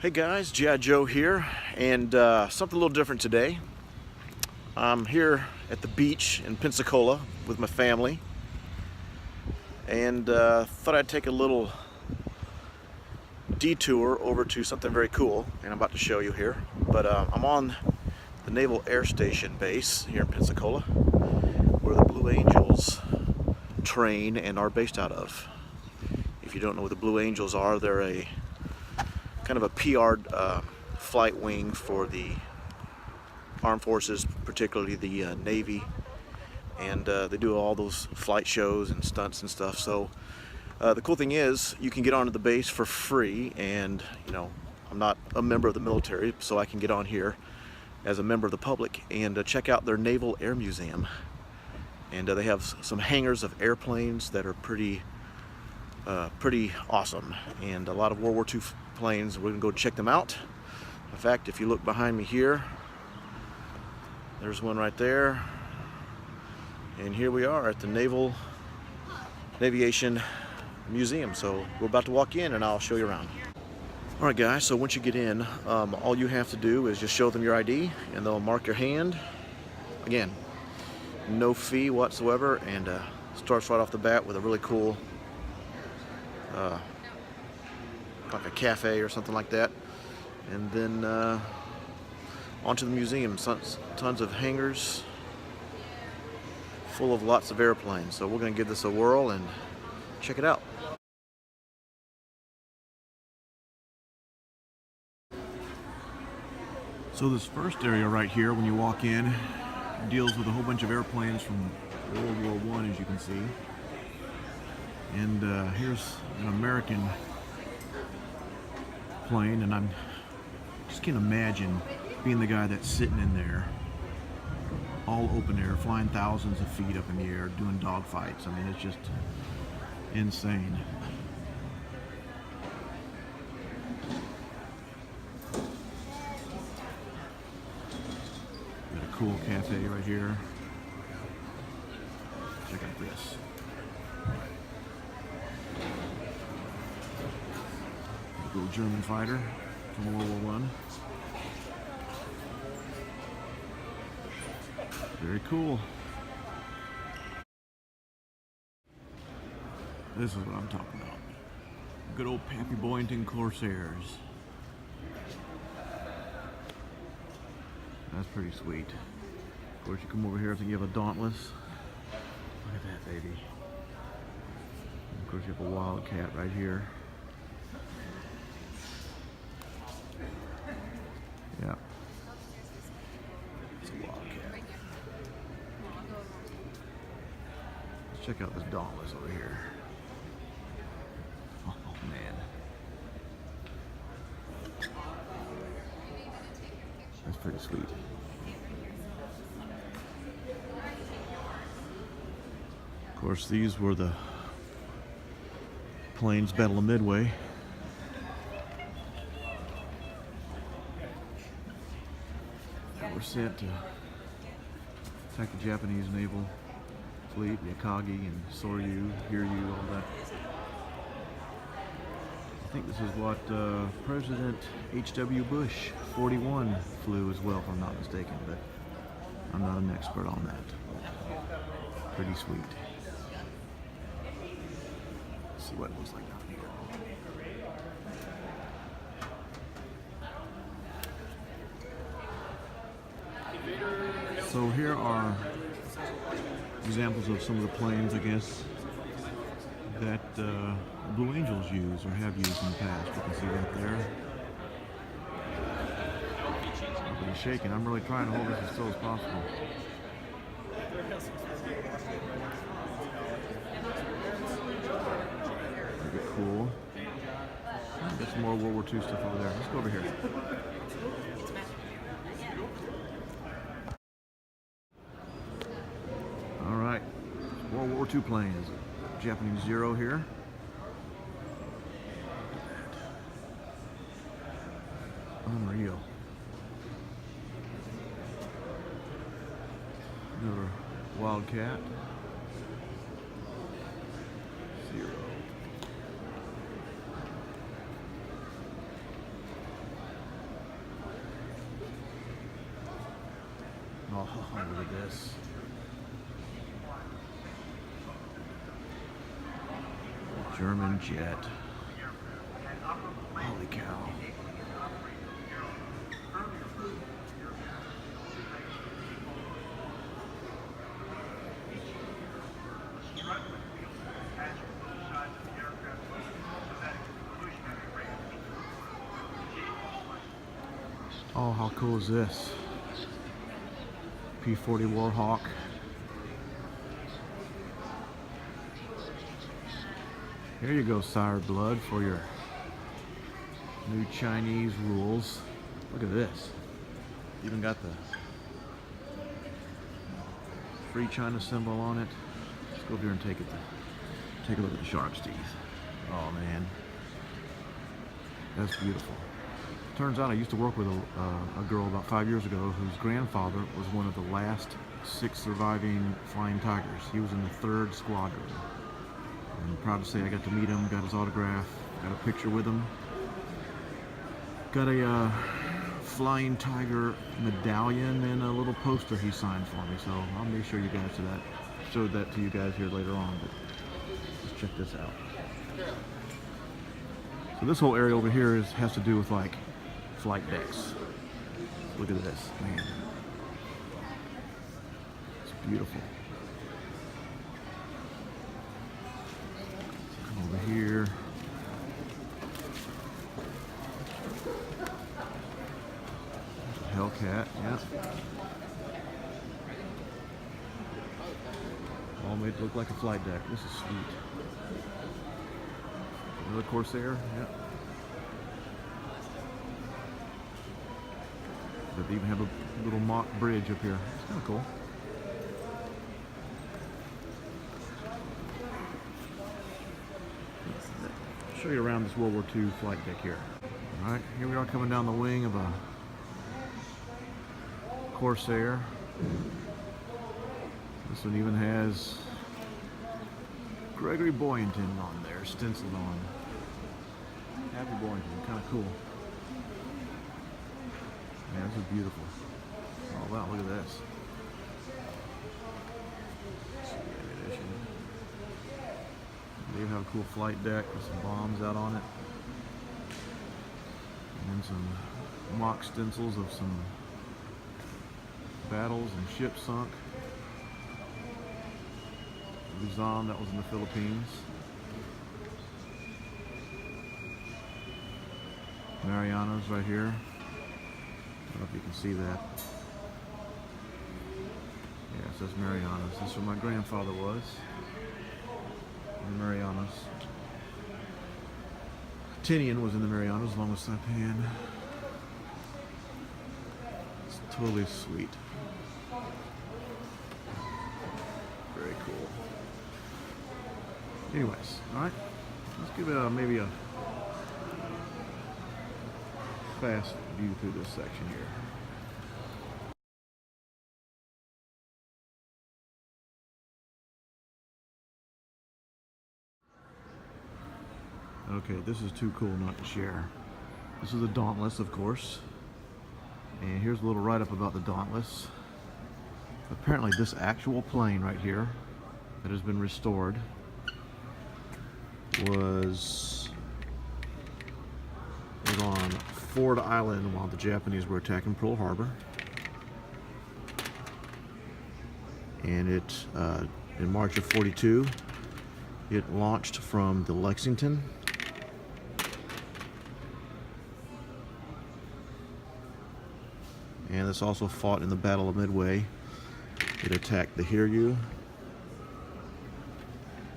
Hey guys, Gijoe here, and something a little different today. I'm here at the beach in Pensacola with my family, and thought I'd take a little detour over to something very cool, and I'm about to show you here. But I'm on the Naval Air Station Base here in Pensacola, where the Blue Angels train and are based out of. If you don't know what the Blue Angels are, they're a kind of a PR flight wing for the armed forces, particularly the Navy, and they do all those flight shows and stunts and stuff. So the cool thing is you can get onto the base for free, and I'm not a member of the military, so I can get on here as a member of the public and check out their Naval Air Museum. And they have some hangars of airplanes that are pretty awesome, and a lot of World War II planes. We're gonna go check them out. In fact, if you look behind me here, there's one right there, and here we are at the Naval Aviation Museum. So we're about to walk in and I'll show you around. Alright guys, so once you get in, all you have to do is just show them your ID and they'll mark your hand. Again, no fee whatsoever, and starts right off the bat with a really cool like a cafe or something like that, and then onto the museum. Tons of hangars full of lots of airplanes. So we're going to give this a whirl and check it out. So this first area right here, when you walk in, deals with a whole bunch of airplanes from World War I, as you can see. And here's an American plane, and I just can't imagine being the guy that's sitting in there, all open air, flying thousands of feet up in the air, doing dogfights. I mean, it's just insane. Got a cool cafe right here. Check out this. Little German fighter from World War I. Very cool. This is what I'm talking about. Good old Pappy Boyington Corsairs. That's pretty sweet. Of course, you come over here if you have a Dauntless. Look at that baby. And of course, you have a Wildcat right here. Yeah. It's a Wildcat. Let's check out this Dauntless over here. Oh man. That's pretty sweet. Of course, these were the planes Battle of Midway. Were sent to attack the Japanese naval fleet, the Akagi and Soryu, Hiryu, all that. I think this is what President H.W. Bush 41 flew as well, if I'm not mistaken, but I'm not an expert on that. Pretty sweet. Let's see what it looks like down here. So here are examples of some of the planes, I guess, that Blue Angels use or have used in the past. You can see that there. Nobody's shaking. I'm really trying to hold this as still as possible. Pretty cool. Got some more World War II stuff over there. Let's go over here. World War II planes. Japanese Zero here. Unreal. Another Wildcat. Zero. Oh, look at this. German jet. Holy cow. Oh, how cool is this? P-40 Warhawk. Here you go, Sire Blood, for your new Chinese rules. Look at this. Even got the Free China symbol on it. Let's go over here and take a look at the shark's teeth. Oh man, that's beautiful. Turns out I used to work with a girl about 5 years ago whose grandfather was one of the last 6 surviving flying tigers. He was in the 3rd Squadron. I'm proud to say I got to meet him, got his autograph, got a picture with him. Got a flying tiger medallion and a little poster he signed for me. So I'll make sure you guys showed that to you guys here later on. But let's check this out. So this whole area over here has to do with like flight decks. Look at this, man. It's beautiful. Come over here. Hellcat, yeah. All made to look like a flight deck. This is sweet. Another Corsair, yeah. They even have a little mock bridge up here. It's kind of cool. I'll show you around this World War II flight deck here. All right, here we are coming down the wing of a Corsair. This one even has Gregory Boyington on there, stenciled on. Happy Boyington, kind of cool. Yeah, this is beautiful. Oh wow, look at this. They even have a cool flight deck with some bombs out on it. And then some mock stencils of some battles and ships sunk. Luzon, that was in the Philippines. Marianas right here. I don't know if you can see that. Yeah, it says Marianas. This is where my grandfather was. In the Marianas. Tinian was in the Marianas along with Saipan. It's totally sweet. Very cool. Anyways, alright. Let's give it maybe a fast view through this section here. Okay, this is too cool not to share. This is a Dauntless, of course. And here's a little write-up about the Dauntless. Apparently this actual plane right here that has been restored was on Ford Island while the Japanese were attacking Pearl Harbor. And it, in March of '42, it launched from the Lexington. And this also fought in the Battle of Midway. It attacked the Hiryu.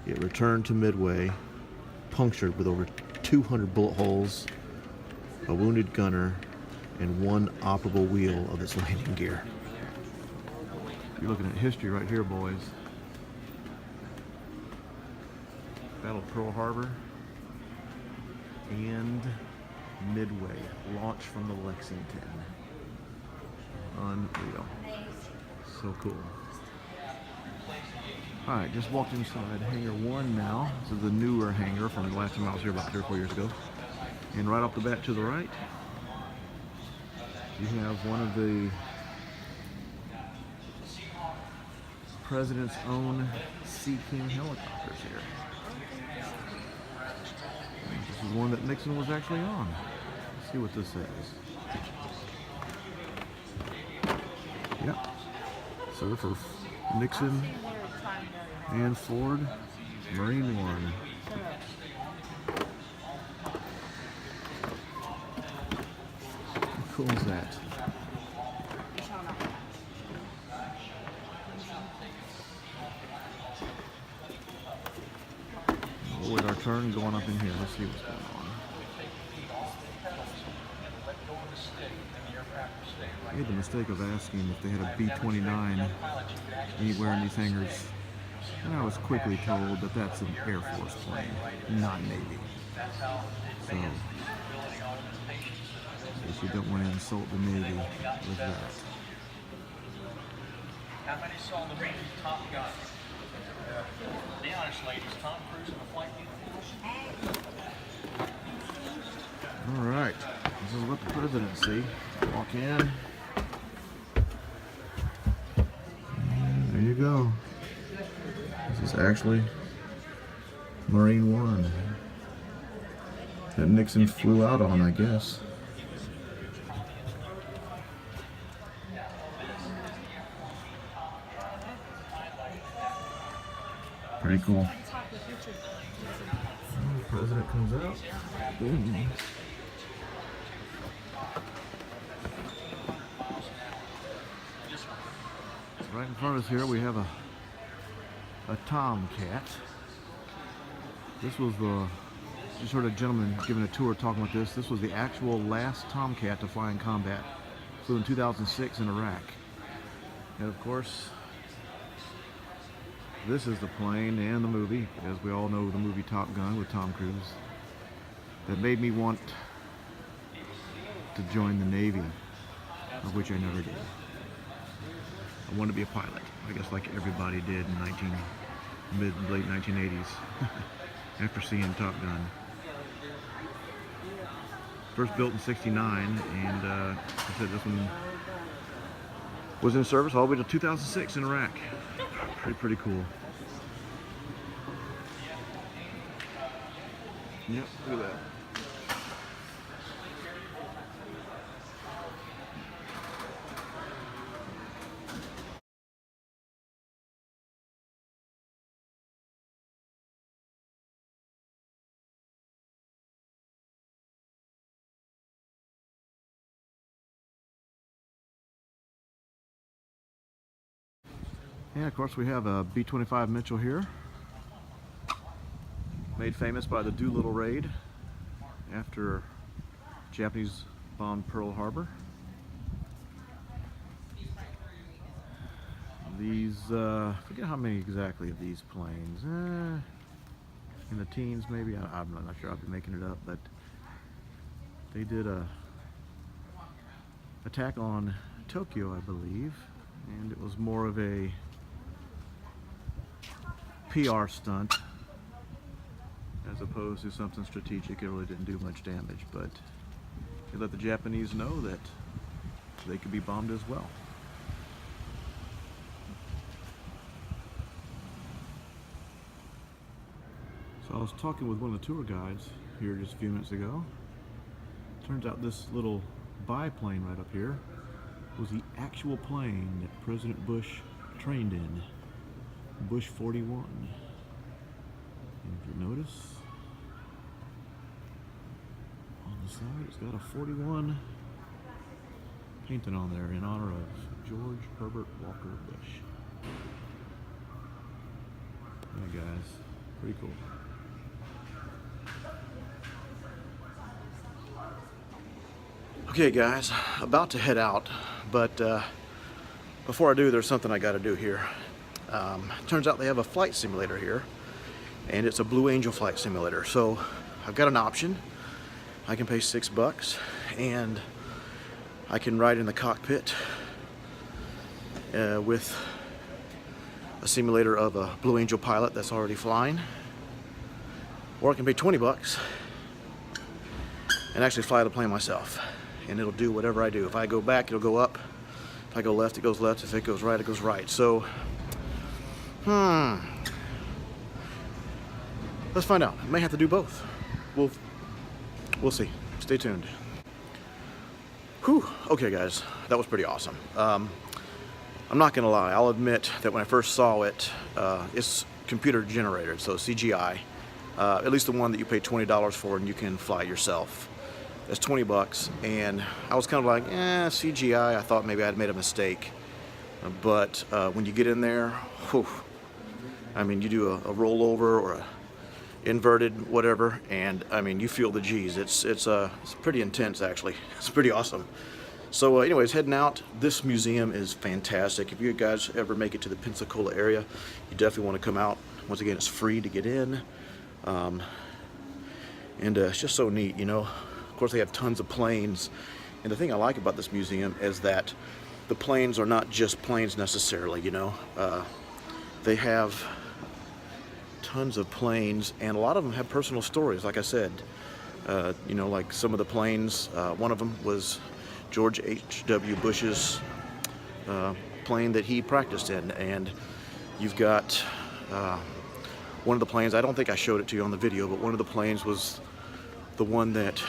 It returned to Midway, punctured with over 200 bullet holes, a wounded gunner, and one operable wheel of its landing gear. You're looking at history right here, boys. Battle of Pearl Harbor and Midway, launched from the Lexington. Unreal. So cool. Alright, just walked inside Hangar 1 now. This is the newer hangar from the last time I was here about 3 or 4 years ago. And right off the bat to the right, you have one of the president's own Sea King helicopters here. This is one that Nixon was actually on. Let's see what this says. Yep. So for Nixon and Ford, Marine One. How cool is that? We'll wait our turn going up in here. Let's see what's going on. I made the mistake of asking if they had a B-29 anywhere in these hangars, and I was quickly told that that's an Air Force plane, not Navy. So, I guess you don't want to insult the Navy with that. How many saw the movie Top Gun? The honest ladies, Tom Cruise in the flight uniform. All right, this is what the president see. Walk in. There you go. This is actually Marine One that Nixon flew out on, I guess. Pretty cool. The president comes out. Boom. Right in front of us here we have a Tomcat. This was the, just heard a gentleman giving a tour talking about this. This was the actual last Tomcat to fly in combat. Flew in 2006 in Iraq. And of course, this is the plane and the movie, as we all know, the movie Top Gun with Tom Cruise, that made me want to join the Navy, of which I never did. I wanted to be a pilot, I guess like everybody did in late 1980s, after seeing Top Gun. First built in '69, and I said this one was in service all the way to 2006 in Iraq. Pretty cool. Yep, look at that. And of course we have a B-25 Mitchell here, made famous by the Doolittle raid after Japanese bombed Pearl Harbor. These, forget how many exactly of these planes, in the teens maybe, I'm not sure, I'll be making it up, but they did a attack on Tokyo, I believe, and it was more of a PR stunt as opposed to something strategic. It really didn't do much damage, but it let the Japanese know that they could be bombed as well. So I was talking with one of the tour guides here just a few minutes ago. Turns out this little biplane right up here was the actual plane that President Bush trained in. Bush 41. And if you notice, on the side it's got a 41 painted on there in honor of George Herbert Walker Bush. Yeah guys, pretty cool. Okay guys, about to head out, but before I do, there's something I got to do here. Turns out they have a flight simulator here, and it's a Blue Angel flight simulator. So I've got an option. I can pay $6 and I can ride in the cockpit with a simulator of a Blue Angel pilot that's already flying, or I can pay $20 and actually fly the plane myself, and it'll do whatever I do. If I go back, it'll go up. If I go left, it goes left. If it goes right, it goes right. So Let's find out. I may have to do both. We'll see. Stay tuned. Whew. Okay, guys, that was pretty awesome. I'm not gonna lie. I'll admit that when I first saw it, it's computer generated, so CGI. At least the one that you pay $20 for and you can fly yourself. That's 20 bucks, and I was kind of like, CGI. I thought maybe I'd made a mistake, but when you get in there, whew, I mean, you do a rollover or a inverted whatever, and I mean, you feel the G's. It's pretty intense, actually. It's pretty awesome. So anyways, heading out. This museum is fantastic. If you guys ever make it to the Pensacola area, you definitely want to come out. Once again, it's free to get in, and it's just so neat, you know. Of course, they have tons of planes, and the thing I like about this museum is that the planes are not just planes necessarily, you know. They have tons of planes, and a lot of them have personal stories. Like I said, you know, like some of the planes, one of them was George H.W. Bush's plane that he practiced in, and you've got one of the planes, I don't think I showed it to you on the video, but one of the planes was the one that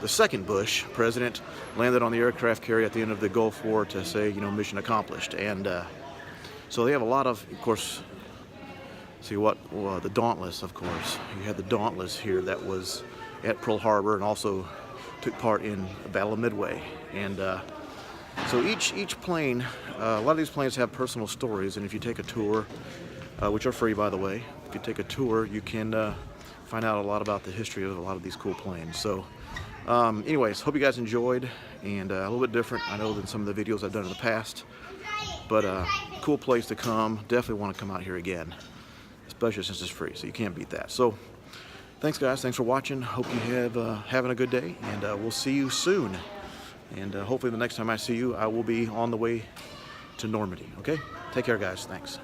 the second Bush president landed on the aircraft carrier at the end of the Gulf War to say, you know, mission accomplished. And so they have a lot of course, see what, the Dauntless, of course. You had the Dauntless here that was at Pearl Harbor and also took part in the Battle of Midway. And so each plane, a lot of these planes have personal stories, and if you take a tour, which are free by the way, if you take a tour, you can find out a lot about the history of a lot of these cool planes. So anyways, hope you guys enjoyed, and a little bit different, I know, than some of the videos I've done in the past, but cool place to come. Definitely want to come out here again, especially since it's free, so you can't beat that. So thanks, guys. Thanks for watching. Hope you have having a good day, and we'll see you soon. And hopefully the next time I see you, I will be on the way to Normandy. Okay? Take care, guys. Thanks.